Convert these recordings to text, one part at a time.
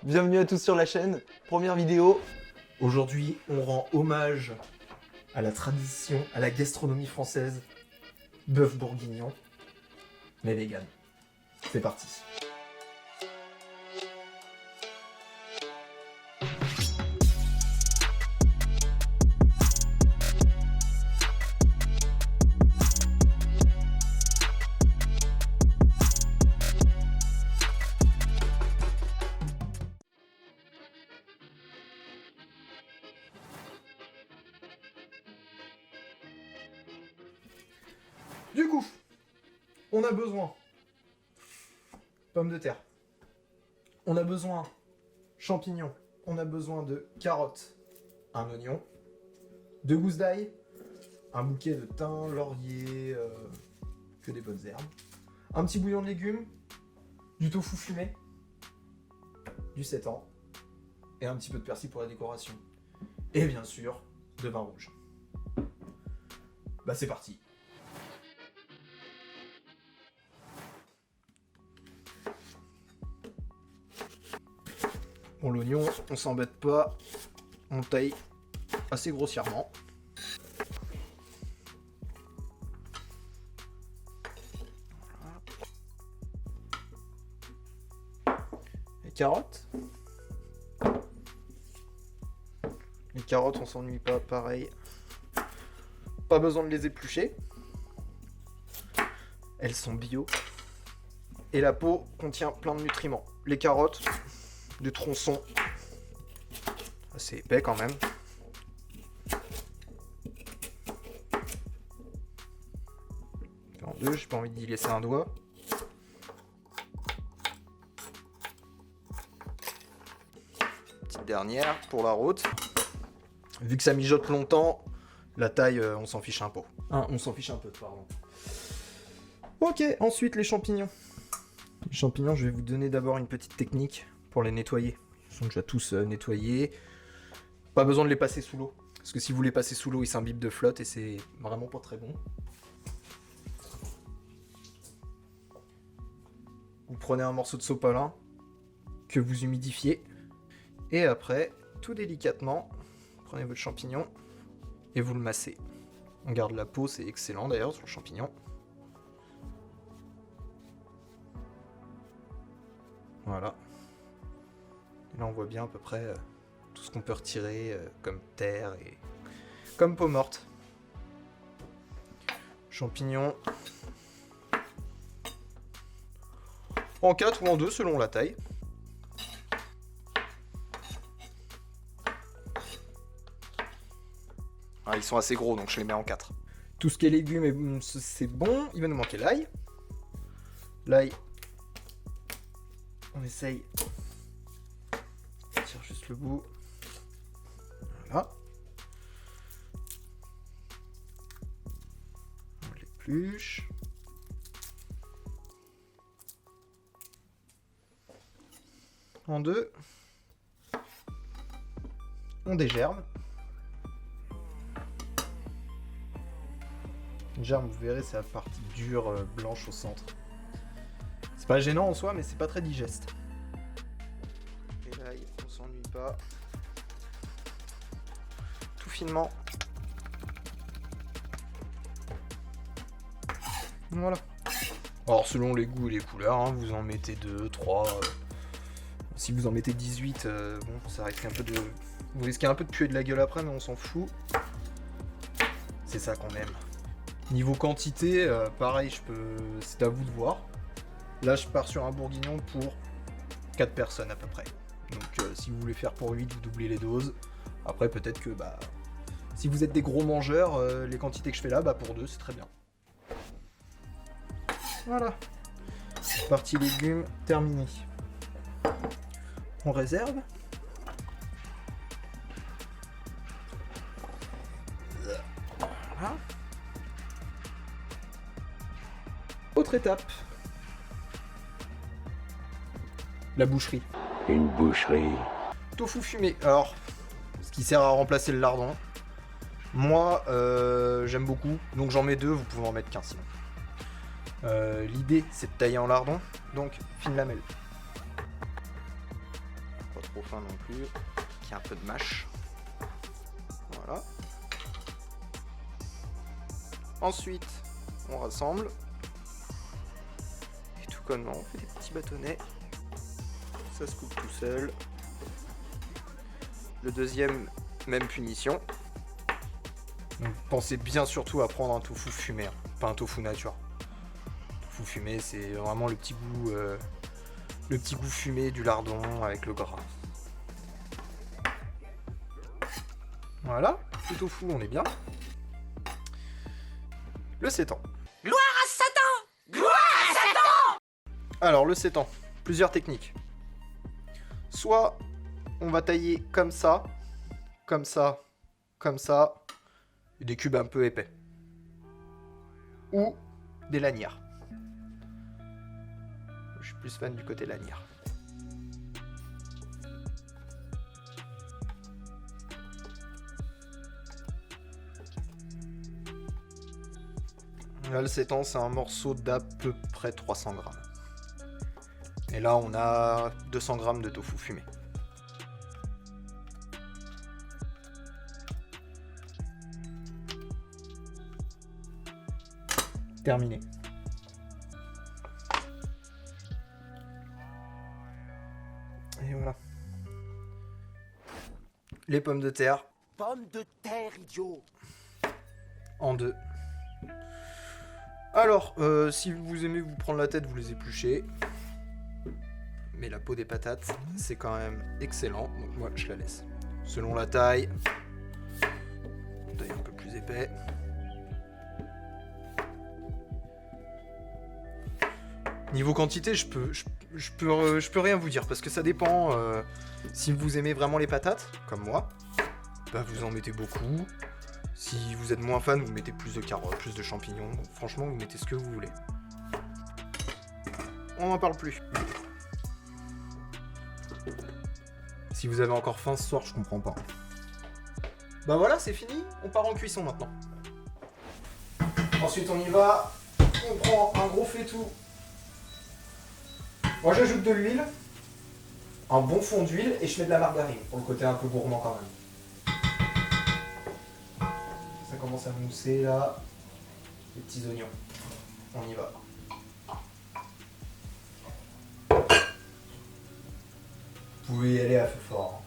Bienvenue à tous sur la chaîne, première vidéo. Aujourd'hui, on rend hommage à la tradition, à la gastronomie française. Bœuf bourguignon, mais vegan. C'est parti. Du coup, on a besoin pommes de terre, on a besoin champignons, on a besoin de carottes, un oignon, 2 gousses d'ail, un bouquet de thym, laurier, que des bonnes herbes, un petit bouillon de légumes, du tofu fumé, du 7 ans et un petit peu de persil pour la décoration. Et bien sûr, de vin rouge. Bah c'est parti. Bon, l'oignon, on s'embête pas, on taille assez grossièrement. Voilà. Les carottes. Les carottes, on s'ennuie pas, pareil. Pas besoin de les éplucher. Elles sont bio. Et la peau contient plein de nutriments. Les carottes, des tronçons assez épais quand même. En deux, j'ai pas envie d'y laisser un doigt. Petite dernière pour la rôte. Vu que ça mijote longtemps, la taille, on s'en fiche un peu. On s'en fiche un peu, pardon. Ok, ensuite les champignons. Les champignons, je vais vous donner d'abord une petite technique pour les nettoyer. Ils sont déjà tous nettoyés. Pas besoin de les passer sous l'eau. Parce que si vous les passez sous l'eau, ils s'imbibent de flotte et c'est vraiment pas très bon. Vous prenez un morceau de sopalin que vous humidifiez. Et après, tout délicatement, prenez votre champignon et vous le massez. On garde la peau, c'est excellent d'ailleurs sur le champignon. Voilà. Et là on voit bien à peu près tout ce qu'on peut retirer comme terre et comme peau morte. Champignons. En 4 ou en 2 selon la taille. Ah, ils sont assez gros donc je les mets en 4. Tout ce qui est légumes, c'est bon. Il va nous manquer l'ail. L'ail, on essaye. On tire juste le bout. Voilà. On l'épluche. En 2. On dégerme. Une germe, vous verrez, c'est la partie dure, blanche au centre. C'est pas gênant en soi, mais c'est pas très digeste. Et là, on s'ennuie pas. Tout finement. Voilà. Alors, selon les goûts et les couleurs, hein, vous en mettez 2, 3. Si vous en mettez 18, bon, ça risque un peu de... Vous risquez un peu de puer de la gueule après, mais on s'en fout. C'est ça qu'on aime. Niveau quantité, pareil, c'est à vous de voir. Là, je pars sur un bourguignon pour 4 personnes à peu près. Donc, si vous voulez faire pour 8, vous doublez les doses. Après, peut-être que, si vous êtes des gros mangeurs, les quantités que je fais là, pour 2, c'est très bien. Voilà. Partie légumes terminée. On réserve. Voilà. Autre étape. La boucherie. Une boucherie. Tofu fumé. Alors, ce qui sert à remplacer le lardon. Moi, j'aime beaucoup, donc j'en mets 2, vous pouvez en mettre qu'un sinon. L'idée, c'est de tailler en lardon, donc fine lamelle. trop fin non plus, qu'il y ait un peu de mâche. Voilà. Ensuite, on rassemble. Et tout connement, on fait des petits bâtonnets. Ça se coupe tout seul. Le deuxième, même punition. Donc, pensez bien surtout à prendre un tofu fumé, hein, pas un tofu nature. Le tofu fumé, c'est vraiment le petit goût fumé du lardon avec le gras. Voilà, le tofu, on est bien. Le sétan. Gloire à Satan! Gloire à Satan! Alors, le sétan, plusieurs techniques. Soit on va tailler comme ça, comme ça, comme ça, et des cubes un peu épais. Ou des lanières. Je suis plus fan du côté lanière. Là, le sétan, c'est un morceau d'à peu près 300 grammes. Et là, on a 200 grammes de tofu fumé. Terminé. Et voilà. Les pommes de terre Pomme de terre, idiot! en deux. Alors, si vous aimez vous prendre la tête, vous les épluchez. Mais la peau des patates, c'est quand même excellent. Donc moi, je la laisse. Selon la taille, taille un peu plus épais. Niveau quantité, je peux rien vous dire parce que ça dépend. Si vous aimez vraiment les patates, comme moi, bah vous en mettez beaucoup. Si vous êtes moins fan, vous mettez plus de carottes, plus de champignons. Franchement, vous mettez ce que vous voulez. On n'en parle plus. Si vous avez encore faim ce soir, je comprends pas. Bah voilà, c'est fini. On part en cuisson maintenant. Ensuite, on y va. On prend un gros faitout. Moi, j'ajoute de l'huile, un bon fond d'huile et je mets de la margarine pour le côté un peu gourmand quand même. Ça commence à mousser là. Les petits oignons. On y va. Vous pouvez y aller à feu fort.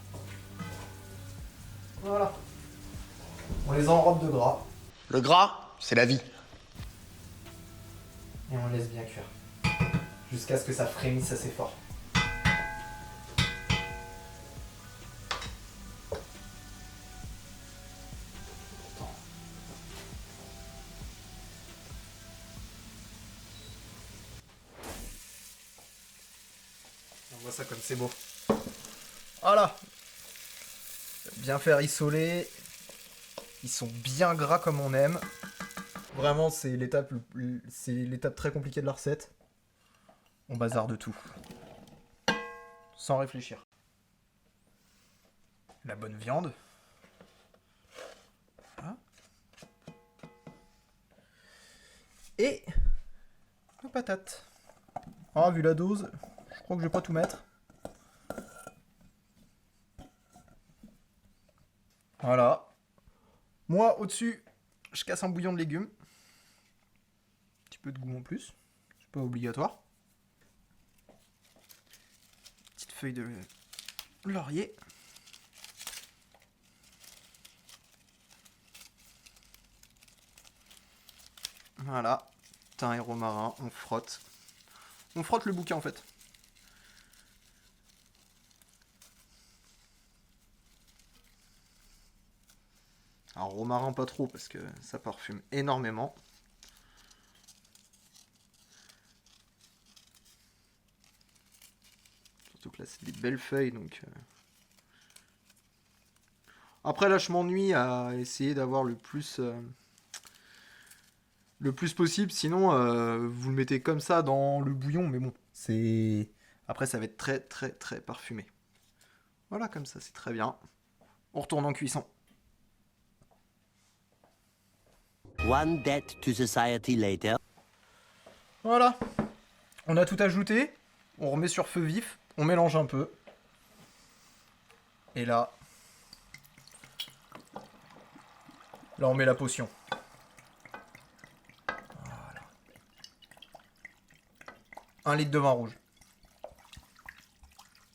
Voilà. On les enrobe de gras Le gras, c'est la vie. et on laisse bien cuire. Jusqu'à ce que ça frémisse assez fort. On voit ça comme c'est beau. Voilà. Bien faire isoler. Ils sont bien gras comme on aime. Vraiment, c'est l'étape très compliquée de la recette. On bazarde tout. Sans réfléchir. La bonne viande. Voilà. Et nos patates. Ah, vu la dose, je crois que je vais pas tout mettre. Voilà. Moi, au-dessus, je casse un bouillon de légumes. Un petit peu de goût en plus. C'est pas obligatoire. Petite feuille de laurier. Voilà. Thym et romarin, on frotte. On frotte le bouquet en fait. Alors romarin pas trop parce que ça parfume énormément. Surtout que là c'est des belles feuilles donc... Après là je m'ennuie à essayer d'avoir le plus possible, sinon vous le mettez comme ça dans le bouillon, mais bon, c'est... Après ça va être très très très parfumé. Voilà, comme ça c'est très bien. On retourne en cuisson. One debt to society later. Voilà, on a tout ajouté, on remet sur feu vif, on mélange un peu. Et là... Là, on met la potion. Voilà. 1 litre de vin rouge.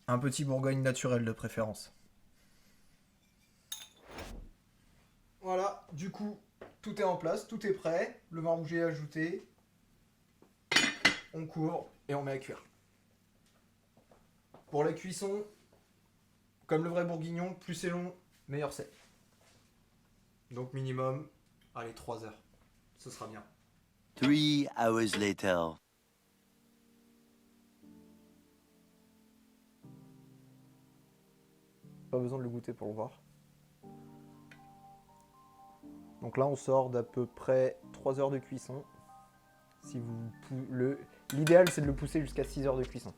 Un petit Bourgogne naturel de préférence. Voilà, du coup, tout est en place, tout est prêt. Le vin rouge est ajouté. On couvre et on met à cuire. Pour la cuisson, comme le vrai bourguignon, plus c'est long, meilleur c'est. Donc minimum, allez, 3 heures. Ce sera bien. 3 hours later. Pas besoin de le goûter pour le voir. Donc là, on sort d'à peu près 3 heures de cuisson. Si vous l'idéal, c'est de le pousser jusqu'à 6 heures de cuisson.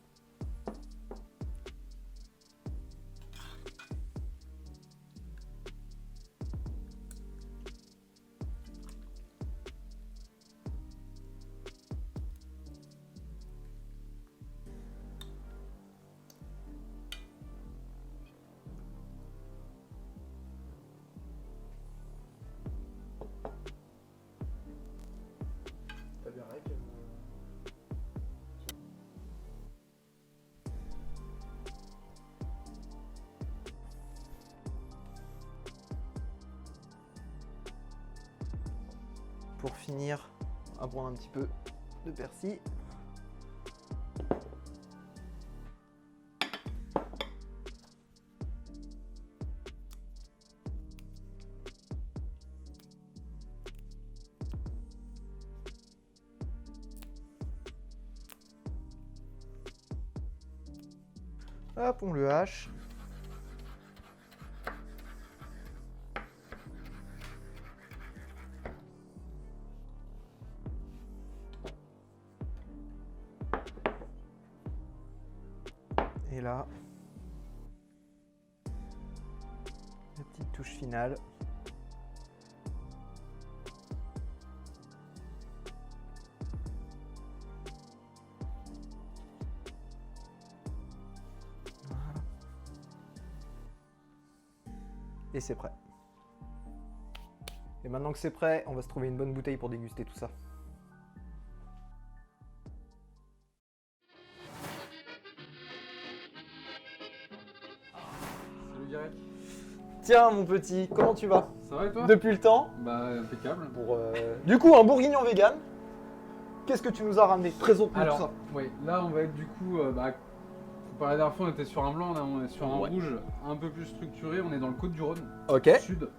Pour finir, on va prendre un petit peu de persil. Hop, on le hache. Et là, la petite touche finale. Voilà. Et c'est prêt. Et maintenant que c'est prêt, on va se trouver une bonne bouteille pour déguster tout ça. Salut Garek. Tiens mon petit, comment tu vas? Ça va et toi? Depuis le temps Bah impeccable. pour, Du coup, un bourguignon vegan. Qu'est-ce que tu nous as ramené? Présente-nous tout Alors, ça. oui, là on va être du coup, pour la dernière fois on était sur un blanc, là on est sur un rouge un peu plus structuré, on est dans le Côte-du-Rhône, Ok, sud.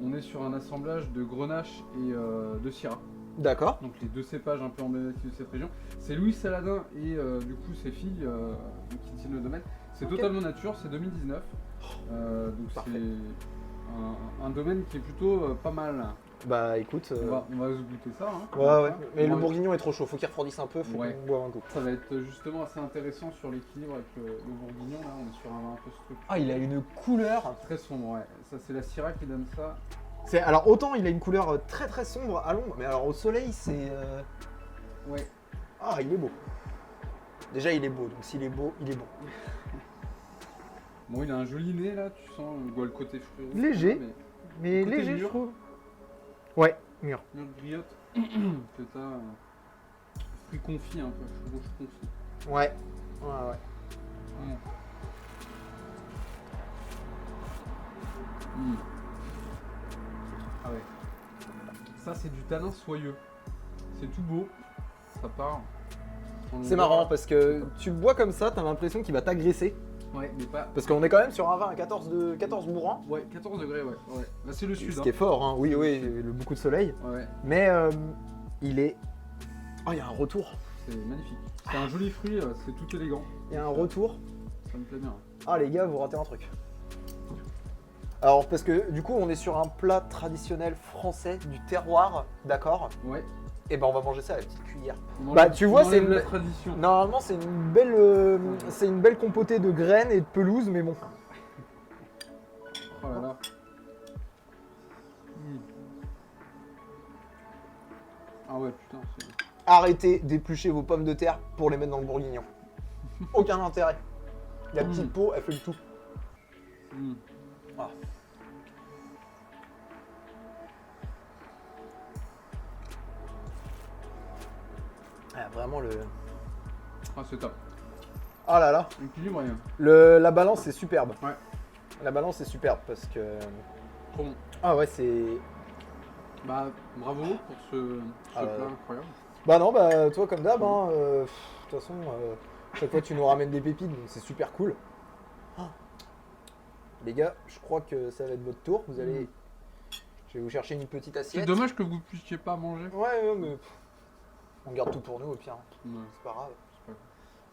On est sur un assemblage de Grenache et de Syrah, d'accord. donc les deux cépages un peu emblématiques de cette région. C'est Louis Saladin et du coup ses filles qui tiennent le domaine. C'est totalement nature, c'est 2019. Donc Parfait. c'est un domaine qui est plutôt pas mal. Bah écoute, On va se goûter ça. Hein. ouais. Mais le Ouais. bourguignon est trop chaud, faut qu'il refroidisse un peu, faut Ouais. qu'on boive un coup. Ça va être justement assez intéressant sur l'équilibre avec le bourguignon. Là, on est sur un vin un peu structuré. Ah, il a une couleur. Très sombre, ouais. Ça, c'est la Syrah qui donne ça. Alors autant il a une couleur très très sombre à l'ombre, mais alors au soleil c'est. Ouais. Ah, il est beau. Déjà il est beau, donc s'il est beau, il est bon. Bon, il a un joli nez là, tu sens, on voit le côté fruit. Léger. Mais Côté léger, mûr. je trouve. Ouais, mûr. Mûr griotte. Que t'as fruit confit un peu, rouge confit. Ouais. Mm. Ah ouais. Ça, c'est du tanin soyeux. C'est tout beau. Ça part. C'est marrant parce que tu bois comme ça, t'as l'impression qu'il va t'agresser. Ouais, mais pas. Parce qu'on est quand même sur un vin à 14 bourrants. Ouais, 14 degrés, ouais. Là, c'est le sud. Ce qui est fort, hein. Oui, beaucoup de soleil. Ouais, Mais il est. Oh, il y a un retour. c'est magnifique. C'est un joli fruit, c'est tout élégant. Il y a un retour. Ça me plaît bien. Ah, les gars, vous ratez un truc. Alors, parce que du coup, on est sur un plat traditionnel français du terroir, d'accord? Ouais. Et ben, on va manger ça à la petite cuillère. On Bah, enlève- tu vois, on c'est enlève une- la tradition. Normalement, c'est une belle compotée de graines et de pelouse, mais bon. Oh là là. Mm. Ah ouais, putain, c'est. Arrêtez d'éplucher vos pommes de terre pour les mettre dans le bourguignon. Aucun intérêt. La petite peau, elle fait le tout. Mm. Ah. Ah, vraiment le... Ah, c'est top. Oh là là. Équilibré. La balance est superbe. Ouais. La balance est superbe parce que... Trop bon. Ah ouais, c'est... Bah, bravo pour ce Ah, plat incroyable. Bah non, bah toi comme d'hab, hein, de toute façon, chaque fois tu nous ramènes des pépites, donc c'est super cool. Ah. Les gars, je crois que ça va être votre tour. Vous allez... Je vais vous chercher une petite C'est assiette. dommage que vous puissiez pas manger. Ouais, mais... On garde tout pour nous au pire. Ouais. C'est pas grave. C'est pas grave.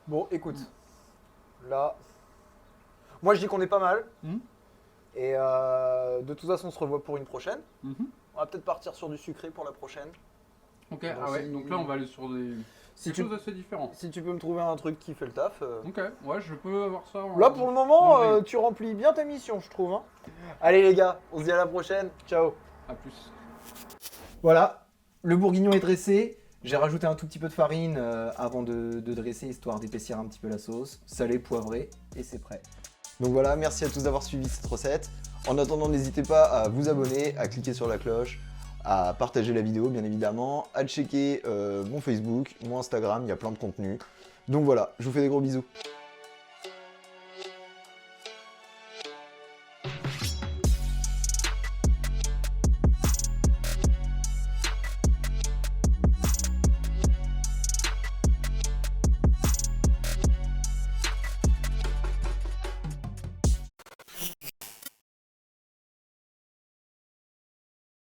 Bon, écoute. Là... Moi je dis qu'on est pas mal. Mhm. Et de toute façon, on se revoit pour une prochaine. Mhm. On va peut-être partir sur du sucré pour la prochaine. Ok, Bon, ah ouais, si- donc là on va aller sur des Si quelque tu, chose d'assez différent. si tu peux me trouver un truc qui fait le taf. Ok, ouais, je peux avoir ça. Là pour le moment, manger. tu remplis bien ta mission, je trouve. Hein. Allez les gars, on se dit à la prochaine. Ciao. À plus. Voilà, le bourguignon est dressé. J'ai rajouté un tout petit peu de farine avant de dresser, histoire d'épaissir un petit peu la sauce. Salé, poivré, et c'est prêt. Donc voilà, merci à tous d'avoir suivi cette recette. En attendant, n'hésitez pas à vous abonner, à cliquer sur la cloche, à partager la vidéo bien évidemment, à checker mon Facebook, mon Instagram, il y a plein de contenu. Donc voilà, je vous fais des gros bisous.